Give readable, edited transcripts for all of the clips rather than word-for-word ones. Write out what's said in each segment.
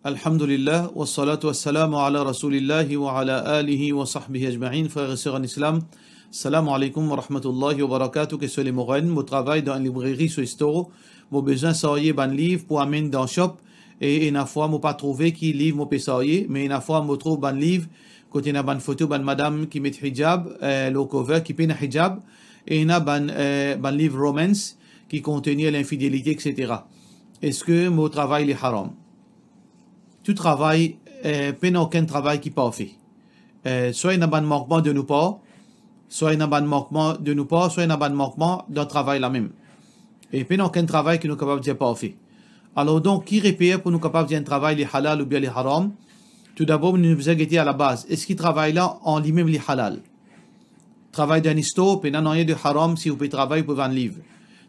Alhamdulillah, wa salatu wa salamu ala rasulillahi wa ala alihi wa sahbihi ajma'in, frères et sœurs en islam. Salam alaikum wa rahmatullahi wa barakatuh, que soit les moraines, mon travail dans une librairie sur Istoro, mon besoin savoir ban livre pour amener dans shop, et une fois, mon pas trouvé qui livre mon savoir, mais une fois, mon trouve ban livre, côté na ban photo, ban madame qui met hijab, le cover qui peine hijab, et une ban livre romance qui contenait l'infidélité, etc. Est-ce que mon travail est haram? Tout travail, peine aucun travail qui pas fait. Soit il y a un manquement de nous pas, soit il y a un manquement de nous pas, soit il y a un manquement d'un travail là même. Et peine aucun travail qui nous capable de dire pas fait. Alors donc, qui répère pour nous capable de dire un travail les halal ou bien les haram? Tout d'abord, nous nous avons à la base. Est-ce qu'il travaille là en lui-même les halal? Travail d'un histo, peine non rien de haram si vous pouvez travailler pour vendre livre.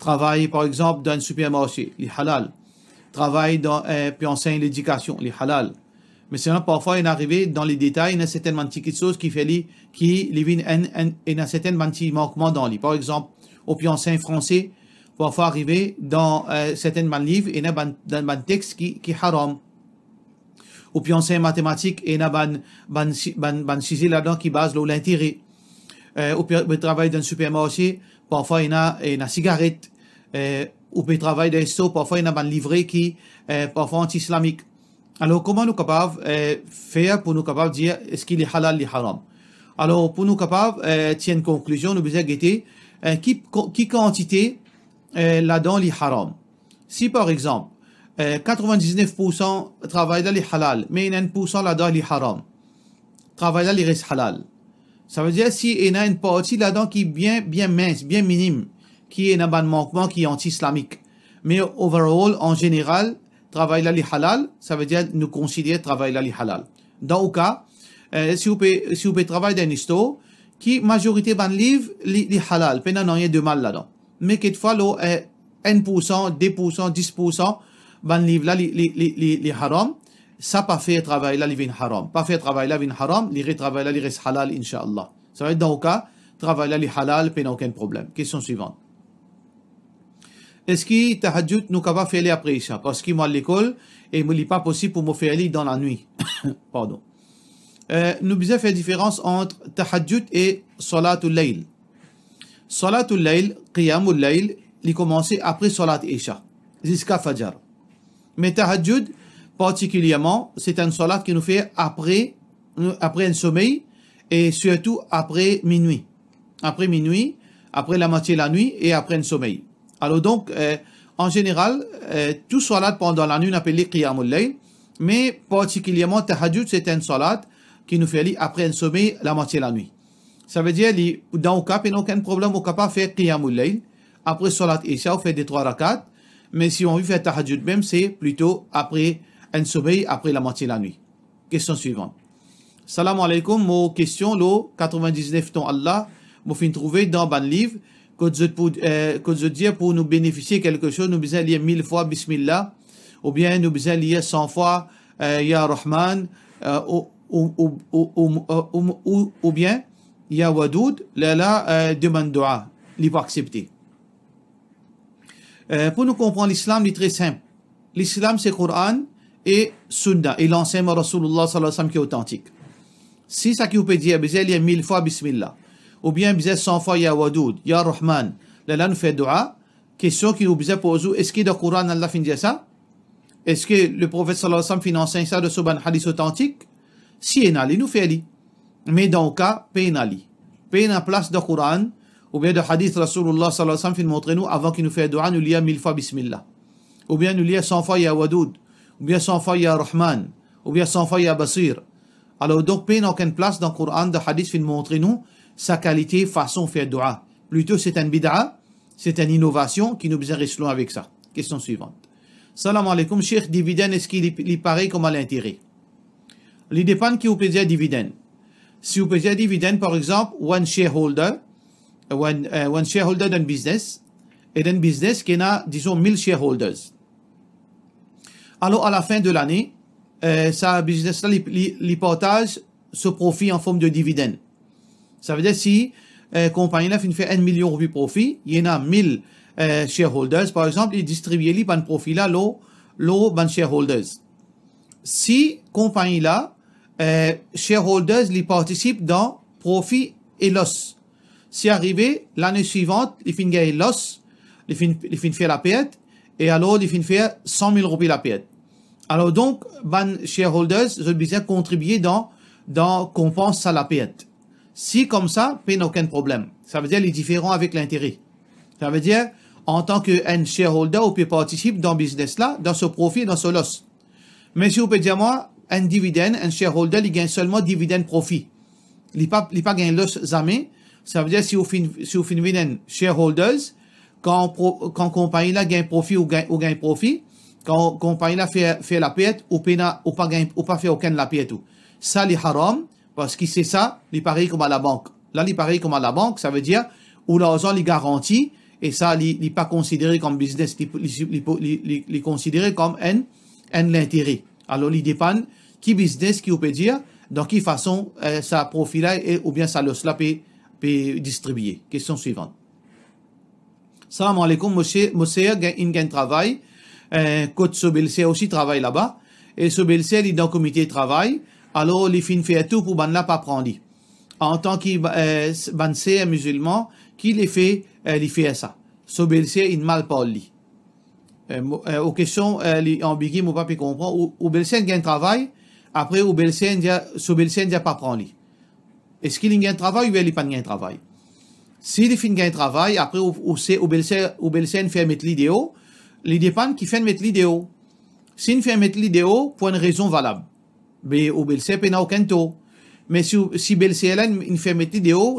Travail par exemple dans un supermarché, les halal. Travail dans, puis enseigne l'éducation, les halal. Mais sinon, parfois, il est arrivé dans les détails, il y a certaines petites choses qui fait qui il y a certaines petits manquements dans les. Par exemple, au puis enseigne français, parfois arriver dans certains livres, il y a un texte qui haram. Au puis enseigne mathématiques, il y a un sujet là-dedans qui base l'intérêt. Au puis travail dans le supermarché, parfois, il y a une cigarette. Ou peut travailler dans les stores, parfois il y a un livret qui parfois anti-islamique. Alors comment nous capables faire pour nous capables dire est-ce qu'il est halal ou haram? Alors pour nous capables tirer une conclusion, nous devons guetter qui quantité là-dedans les haram. Si par exemple 99% travail là les halal, mais il y a 1% là-dedans les haram. Travail là les reste halal. Ça veut dire si il y a une partie là-dedans qui est bien mince, bien minime, qui est un manquement qui est anti-islamique. Mais overall, en général, travail là li halal, ça veut dire nous considérer travail là li halal. Dans le cas, si vous pouvez travailler dans une store, qui majorité ban livre li halal, peine non rien de mal là-dedans. Mais quelquefois, 1%, 2%, 10% ban livre là li haram, ça pas fait travail là li vin haram. Pas fait travail là vin haram, li travail là li reste halal, inshallah. Ça veut dire dans le cas, travail là li halal, peine aucun problème. Question suivante. Est-ce que tahajjud nous capable faire après ça? Parce que moi à l'école, et il n'est pas possible pour me faire dans la nuit. Pardon. Nous devons faire différence entre tahajjud et salatul layl. Salatul layl, qiyamul layl, il commence après salat isha, jusqu'à fajr. Mais tahajjud, particulièrement, c'est un salat qui nous fait après un sommeil et surtout après minuit. Après minuit, après la moitié de la nuit et après un sommeil. Alors donc, en général, tout salat pendant la nuit, on appelle qiyamul layl, mais particulièrement tahajjud, c'est un salat qui nous fait après un sommeil la moitié de la nuit. Ça veut dire, dans le cas, il n'y a aucun problème, on ne peut pas faire qiyamul layl. Après salat isha, on fait des 3 rakats, mais si on veut faire tahajjud même, c'est plutôt après un sommeil, après la moitié de la nuit. Question suivante. Salam alaikum, mon question, le 99 ton Allah, je fin trouver dans un livre, que je dis pour nous bénéficier quelque chose, nous besoin lire 1000 fois Bismillah, ou bien nous besoin lire 100 fois Ya Rahman, ou bien Ya Wadoud, là, demande dua, il va accepter. Pour nous comprendre l'islam, il est très simple. L'islam, c'est Coran et Sunna, et l'enseignement Rasulullah sallallahu alayhi wa sallam qui est authentique. Si ça qui vous peut dire, besoin lire 1000 fois Bismillah, ou bien besoin 100 fois Ya Wadoud, Ya Rahman, là nous fait dua, question qui nous besoin poser, est-ce que dans le Coran Allah fin dire ça? Est-ce que le prophète sallallahu alayhi wa sallam enseigne ça de ce ban hadith authentique? Si il il nous fait li. Mais dans le cas, pénali. Pénali en place de Coran, ou bien de hadith Rasulullah sallallahu alayhi wa sallam fin montrer nous, avant qu'il nous fait dua, nous lire 1000 fois Bismillah. Ou bien nous lire 100 fois Ya Wadoud, ou bien 100 fois Ya Rahman, ou bien 100 fois Ya Basir. Alors donc, pénali aucune place dans le Coran de hadith fin montrer nous, sa qualité, façon de faire dua. Plutôt, c'est un bid'a, c'est une innovation qui nous besoin rester avec ça. Question suivante. Salam alaikum, Cheikh, dividende, est-ce qu'il est pareil comme à l'intérêt? Il dépend qui vous peut dire dividende. Si vous pouvez dire dividende, par exemple, one shareholder d'un business, et d'un business qui a, disons, 1000 shareholders. Alors, à la fin de l'année, sa business-là, il partage ce profit en forme de dividende. Ça veut dire si compagnie là fait 1 million de profit, il y en a 1000 shareholders, par exemple, ils distribuent les ban profit là, l'eau ban shareholders. si compagnie là, shareholders, ils participent dans profit et loss. Si arrivé, l'année suivante, ils finissent gagner loss, ils finissent faire la perte, et alors ils finissent faire 100 000 roupies la perte. Alors donc, ban shareholders, ils ont besoin de contribuer dans compense à la perte. Si comme ça, il n'y a aucun problème. Ça veut dire les différents avec l'intérêt. Ça veut dire, en tant qu'un shareholder, on peut participer dans le business là, dans ce profit, dans ce loss. Mais si vous pouvez dire moi, un dividende, un shareholder, il gagne seulement dividende profit. Il pas gagne loss jamais. Ça veut dire si vous finissez shareholders, quand compagnie là gagne profit ou gagne profit, quand compagnie là fait la perte ou pas fait aucun la perte. Ça, les haram, parce que c'est ça, il pareil comme à la banque. Là, il pareil comme à la banque, ça veut dire, où l'argent, il garantit, et ça, il n'est pas considéré comme business, il est considéré comme un intérêt. Alors, il dépend qui business, qui on peut dire, dans quelle façon, ça profit là, ou bien ça loss là, peut distribuer. Question suivante. Salam alaikum, monsieur, il gagne travail, côté Sobelsia aussi travaille là-bas, et Sobelsia, il est dans le comité de travail, alors les fins fait tout pour ban là pas prendre. En tant que ban c'est un musulman qui les fait ça. Sobelsia il mal pas lui. Aux questions ambiguës moi pas comprendre ou Belsia gagne travail après ou Sobelsia dia pas prendre. Est-ce qu'il gagne travail ou il pas gagne travail? Si les fins gagne travail après ou Belsia fait mettre l'idéo, les dépend qui fait mettre l'idéo. Si il fait mettre l'idéo pour une raison valable. Ou Belsia n'a aucun taux. Mais si Belsia il fait mettre l'idéo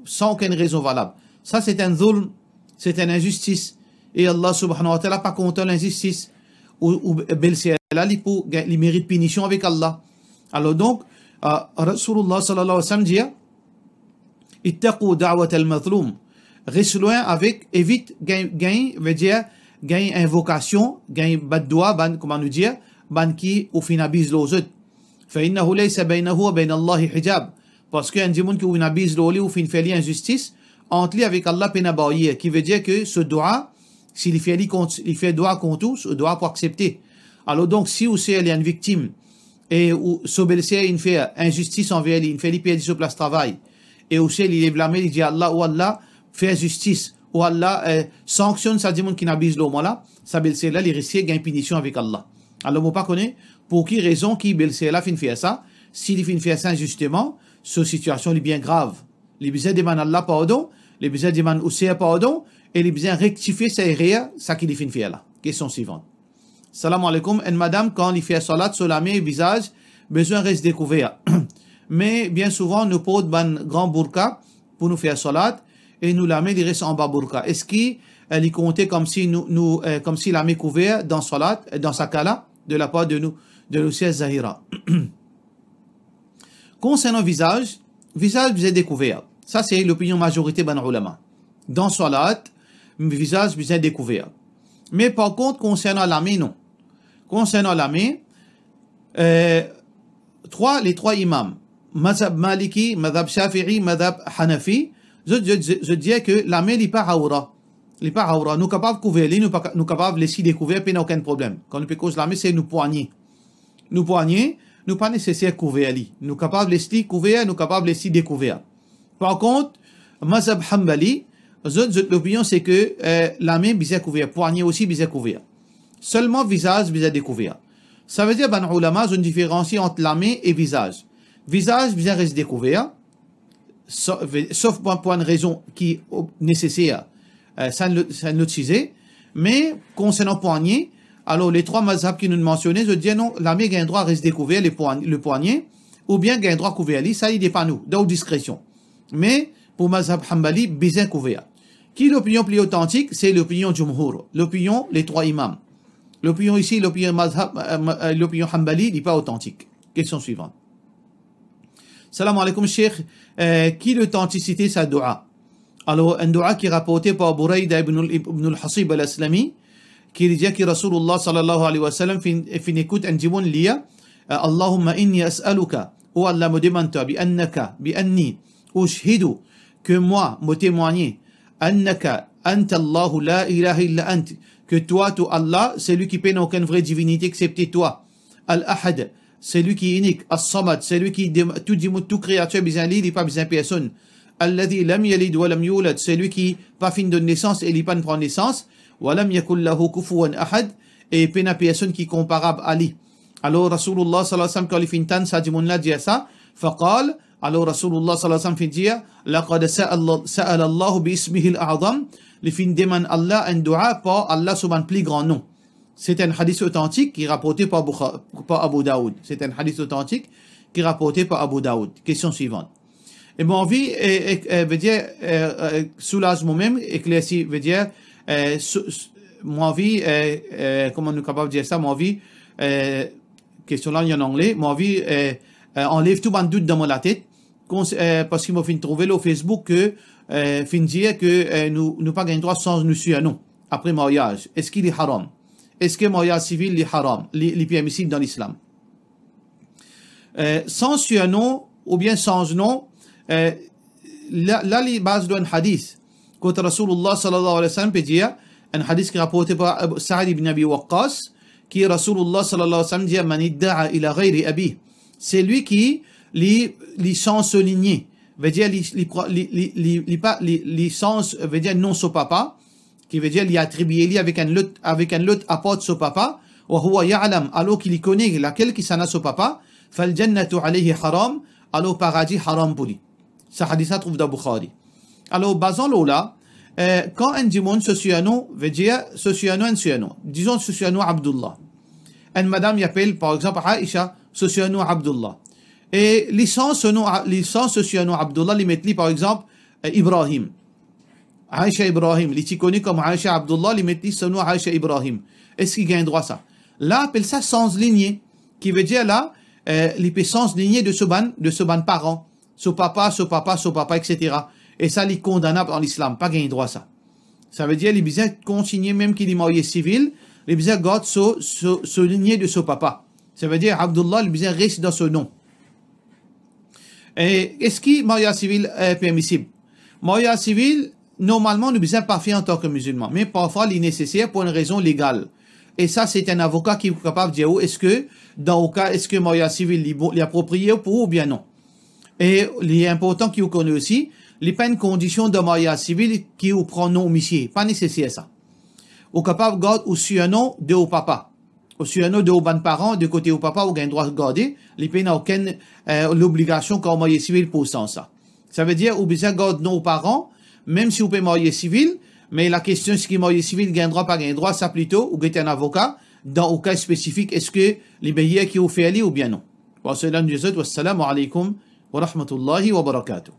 sans aucune raison valable. Ça, c'est un zulm, c'est une injustice. Et Allah subhanahu wa ta'ala pas content l'injustice. Ou Belsia il mérite punition avec Allah. Alors donc, Rasulullah sallallahu alayhi wa sallam dit ittaqu da'wat al-mazlum. Reste loin avec, évite, gain, veut dire, gain invocation, gain baddoua, comment nous dire, qui ou finabise les autres. فإنه ليس بينه وبين الله حجاب. Parce qu'un démon qui ou finabise l'oli ou fin fait injustice, entre lui avec Allah penabaïe, qui veut dire que ce doigt, s'il fait doigt contre tout, ce doigt pour accepter. Alors donc, si ou c'est une victime, et ou Sobelsia il fait injustice envers lui, il fait lui sur place travail, et aussi il est blâmé, il dit Allah, ou Allah fait justice, ou Allah sanctionne sa démon qui n'abuse l'homme là, sa Belsia là, il risque gagne punition avec Allah. Alors, on ne pas connaître pour qui raison qui Belsia là fin fait ça. S'il fin fait ça injustement, cette situation est bien grave. Les besoins demandent Allah pardon, les besoins demandent aussi pardon, et les besoins rectifier sa erreur, ça qu'il fin fait là. Question suivante. Salam alaikum. Une madame, quand il fait salat sur la main et visage, besoin reste découvert. Mais bien souvent, nous portons un grand burqa pour nous faire salat, et nous la main il reste en bas burqa. Est-ce qu'il est compté comme si comme si la main couverte dans salat, dans sa kala, de la part de nos chers Zahira. Concernant visage vous avez découvert. Ça, c'est l'opinion majorité ban ulama. Dans salat, visage vous avez découvert. Mais par contre, concernant la main, non. Concernant la main, les trois imams, Mazhab Maliki, Mazhab Shafi'i, Mazhab Hanafi, je dis que la main n'est pas aura. Les pas nous capables de couvrir, nous capables de laisser découvrir, puis il n'y a aucun problème. Quand nous pécons la main, c'est nous poigner. Nous poigner, nous pas nécessaire couvrir. Nous capables de laisser couvrir, nous capables de laisser découvrir. Par contre, Mazhab Hanbali, l'opinion c'est que la main bisa couvrir, poignet aussi bisa couvrir. Seulement visage bisa découvrir. Ça veut dire ban ulama ont différencié entre la main et visage. Visage bisa reste découvert, sauf pour une raison qui est nécessaire. Ça nous disait, mais concernant poignet, alors les trois mazhab qui nous mentionnaient, je dis non, la main gagne droit à rester découvert le poignet, ou bien gagne droit à couvert, ça il dépend nous, dans discrétion. Mais pour mazhab Hanbali, bien couvert. Qui l'opinion plus authentique? C'est l'opinion Jumhur, l'opinion les trois imams. L'opinion ici, l'opinion Hanbali, n'est pas authentique. Question suivante. Salam alaikum, Cheikh. Qui l'authenticité sa dua? Alors, un dua qui est rapporté par Buraïda ibn al-Hasib al-Aslami, qui dit que Rasulullah sallallahu alayhi wa sallam fin écoute un dimoun liya, Allahumma inni as'aluka, ou Allah me demande bi annaka, bi anni, ushhidu, que moi, me témoigner, annaka, anta Allahu la ilaha illa ant, que toi, tu Allah, c'est lui qui paie aucune vraie divinité excepté toi. Al-Ahad, c'est lui qui est unique. As-Samad, c'est lui qui tout créature besoin il n'est pas besoin personne. Alladhi lam yalid wa lam yulad, c'est lui qui pas fin de naissance et il pas prend naissance. Wa lam yakul lahu kufuwan ahad, et pena personne qui est comparable à lui. Alors Rasulullah sallallahu alayhi wa sallam quand il fin tan ça dit mon là dit ça, faqal, alors Rasulullah sallallahu alayhi wa sallam fin dire laqad sa'ala Allah bi ismihi al-a'zam, li fin demande Allah un dua par Allah sous un plus grand nom. C'est un hadith authentique qui est rapporté par Abu Daoud. C'est un hadith authentique qui est rapporté par Abu Daoud. Question suivante. Et mon vie veut dire soulage moi-même, éclairci veut dire mon vie comment nous capable de dire ça, mon vie question là en anglais, mon vie enlève tout un doute dans ma tête parce qu'il m'a fait trouver au Facebook que fin dire que nous pas gagnons droit sans nous suivre non après mariage. Est-ce qu'il est haram? Est-ce que le mariage civil est haram, est permissible dans l'islam? Sans surnom ou bien sans nom, là, les bases d'un hadith. Quand Rasulullah sallallahu alayhi wa sallam peut dire, un hadith qui est rapporté par Sa'ad ibn Abi Waqqas, qui Rasulullah sallallahu alayhi wa sallam dit, man idda'a ila ghayri abi. C'est lui qui, les sens soulignés, veut dire, les sens, veut dire non son papa, qui veut dire, il a attribué avec un lot apporte son papa, wa huwa ya'lam, alors qu'il connaît laquelle qui s'en a son papa, fal jannatu alayhi haram, alors paradis haram pour lui. Ça hadith ça trouve dans Bukhari. Alors, basons-le là, quand un démon sociano veut dire sociano un sociano. Disons sociano Abdullah. Une madame y appelle, par exemple, Aïcha, sociano Abdullah. Et licence sociano Abdullah, les mettent par exemple, Ibrahim. Aïcha Ibrahim, les connaît comme Aïcha Abdullah, les mettent son nom Aïcha Ibrahim. Est-ce qu'il gagne droit ça? Là, appelle ça sens ligné, qui veut dire là, les sens ligné de ce ban parent, ce papa, etc. Et ça, les condamnable dans l'islam, pas gagner droit ça. Ça veut dire, les besoins consigner même qu'il est marié civil, les besoins gardent ce ligné de ce papa. Ça veut dire, Abdullah, les besoins reste dans ce nom. Et est-ce que mariage civil est permissible? Mariage civil, normalement, nous besoin pas faire en tant que musulman, mais parfois, il est nécessaire pour une raison légale. Et ça, c'est un avocat qui est capable de dire, est-ce que, dans le cas, est-ce que mariage civil est approprié pour ou bien non? Et il est important qu'il connaît aussi, il n'y a pas une condition de mariage civil qui vous prend non homicide. Pas nécessaire ça. Au capable garde au surnom de au papa. Au surnom de au ban parents, de côté au papa, vous avez le droit de garder. Il n'y a aucune l'obligation qu'un mariage civil pour ça. Ça veut dire, vous besoin garde non aux parents, même si vous pouvez mariage civil, mais la question, est-ce que mariage civil gagne droit, pas gagne droit, ça plutôt, ou gagne un avocat, dans au cas spécifique, est-ce que les bailleurs qui ont fait aller ou bien non. Wa sallam, wassalamu alaikum wa rahmatullahi wa barakatuh.